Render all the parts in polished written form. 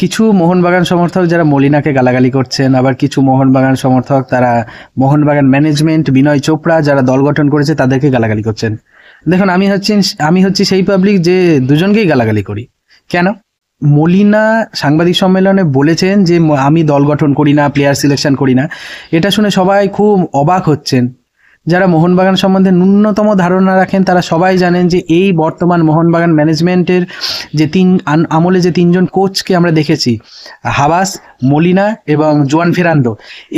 কিছু মোহনবাগান সমর্থক যারা মলিনাকে গালাগালি করছেন, আবার কিছু মোহনবাগান সমর্থক তারা মোহনবাগান ম্যানেজমেন্ট বিনয় চোপড়া যারা দল গঠন করেছে তাদেরকে গালাগালি করছেন। দেখুন, আমি হচ্ছি সেই পাবলিক যে দুজনকেই গালাগালি করি। কেন? মলিনা সাংবাদিক সম্মেলনে বলেছেন যে আমি দল গঠন করি না, প্লেয়ার সিলেকশন করি না। এটা শুনে সবাই খুব অবাক হচ্ছেন। যারা মোহনবাগান সম্বন্ধে ন্যূনতম ধারণা রাখেন তারা সবাই জানেন যে এই বর্তমান মোহনবাগান ম্যানেজমেন্টের যে আমলে যে তিনজন কোচকে আমরা দেখেছি, হাবাস, মলিনা এবং জোয়ান ফেরান্দো,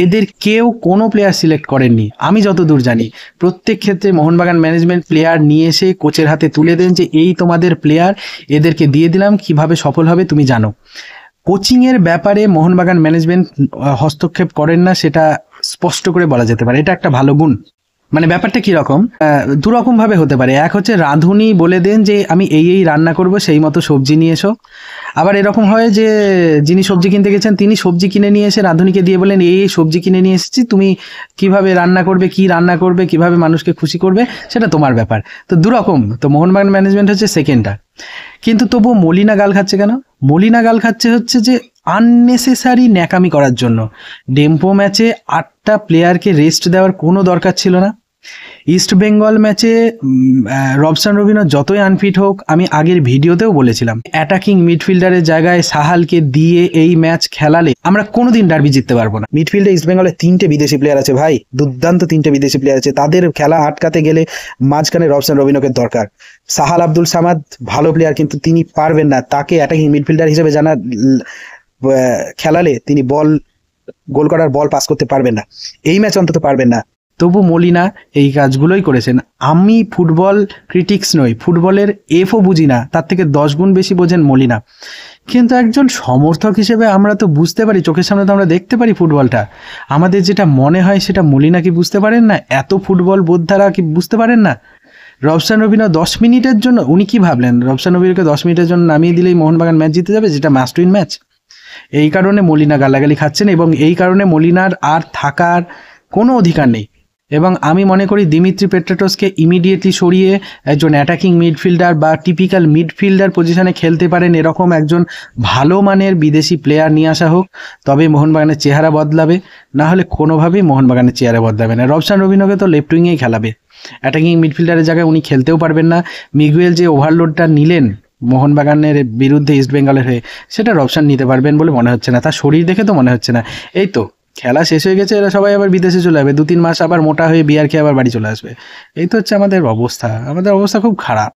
এদের কেউ কোনো প্লেয়ার সিলেক্ট করেননি। আমি যতদূর জানি প্রত্যেক ক্ষেত্রে মোহনবাগান ম্যানেজমেন্ট প্লেয়ার নিয়ে এসে কোচের হাতে তুলে দেন যে এই তোমাদের প্লেয়ার, এদেরকে দিয়ে দিলাম, কিভাবে সফল হবে তুমি জানো। কোচিংয়ের ব্যাপারে মোহনবাগান ম্যানেজমেন্ট হস্তক্ষেপ করেন না, সেটা স্পষ্ট করে বলা যেতে পারে। এটা একটা ভালো গুণ। মানে ব্যাপারটা কীরকম, দুরকম ভাবে হতে পারে। এক হচ্ছে রাঁধুনি বলে দেন যে আমি এই রান্না করব, সেই মতো সবজি নিয়ে এসো। আবার এরকম হয় যে যিনি সবজি কিনতে গেছেন তিনি সবজি কিনে নিয়ে এসে রাঁধুনিকে দিয়ে বলেন এই সবজি কিনে নিয়ে এসেছি, তুমি কিভাবে রান্না করবে, কি রান্না করবে, কিভাবে মানুষকে খুশি করবে, সেটা তোমার ব্যাপার। তো দুরকম। তো মোহনবাগান ম্যানেজমেন্ট হচ্ছে সেকেন্ডটা। কিন্তু তবুও মলিনা গাল খাচ্ছে কেন? মলিনা গাল খাচ্ছে হচ্ছে যে আননেসেসারি ন্যাকামি করার জন্য। ডেম্পো ম্যাচে 8টা প্লেয়ারকে রেস্ট দেওয়ার কোনো দরকার ছিল না। ইস্ট বেঙ্গল ম্যাচে রবসান রবিনো যতই আনফিট হোক, আমি আগের ভিডিওতেও বলেছিলাম, অ্যাটাকিং মিডফিল্ডারের জায়গায় সাহালকে দিয়ে এই ম্যাচ খেলালে আমরা কোনোদিন ডার্বি জিততে পারবো না। মিডফিল্ডে ইস্ট বেঙ্গলের 3টে বিদেশি প্লেয়ার আছে ভাই, দুর্দান্ত 3টে বিদেশি প্লেয়ার আছে। তাদের খেলা আটকাতে গেলে মাঝখানে রবসান রবিনোকে দরকার। সাহাল আব্দুল সামাদ ভালো প্লেয়ার, কিন্তু তিনি পারবেন না। তাকে অ্যাটাকিং মিডফিল্ডার হিসেবে খেলালে তিনি গোল করার বল পাস করতে পারবেন না, এই ম্যাচ অন্তত পারবেন না। তবু মলিনা এই কাজগুলোই করেছেন। আমি ফুটবল ক্রিটিক্স নই, ফুটবলের এফও বুঝি না, তার থেকে 10 গুণ বেশি বোঝেন মলিনা। কিন্তু একজন সমর্থক হিসেবে আমরা তো বুঝতে পারি, চোখের সামনে তো আমরা দেখতে পারি ফুটবলটা। আমাদের যেটা মনে হয় সেটা মলিনা কি বুঝতে পারেন না? এত ফুটবল বোদ্ধারা কি বুঝতে পারেন না? রবসান রবিনো 10 মিনিটের জন্য, উনি কি ভাবলেন রবসান রবিনকে 10 মিনিটের জন্য নামিয়ে দিলেই মোহনবাগান ম্যাচ জিতে যাবে, যেটা মাস্ট উইন ম্যাচ? এই কারণে মলিনা গালাগালি খাচ্ছেন এবং এই কারণে মলিনার আর থাকার কোনো অধিকার নেই। এবং আমি মনে করি দিমিত্রি পেট্রাটোসকে ইমিডিয়েটলি সরিয়ে একজন অ্যাটাকিং মিডফিল্ডার বা টিপিক্যাল মিডফিল্ডার পজিশনে খেলতে পারেন এরকম একজন ভালো মানের বিদেশি প্লেয়ার নিয়ে আসা হোক, তবে মোহনবাগানের চেহারা বদলাবে। না হলে কোনোভাবেই মোহনবাগানের চেহারা বদলাবে না। রবসান রবিনোকে তো লেফট উইংয়েই খেলাবে, অ্যাটাকিং মিডফিল্ডারের জায়গায় উনি খেলতেও পারবেন না। মিগুয়েল যে ওভারলোডটা নিলেন মোহনবাগানের বিরুদ্ধে ইস্ট বেঙ্গলের হয়ে, সেটা রবসান নিতে পারবেন বলে মনে হচ্ছে না, তার শরীর দেখে তো মনে হচ্ছে না। এই তো খেলা শেষ হয়ে গেছে, এরা সবাই আবার বিদেশে চলে যাবে, 2-3 মাস আবার মোটা হয়ে বিয়ার খেয়ে আবার বাড়ি চলে আসবে। এই তো হচ্ছে আমাদের অবস্থা খুব খারাপ।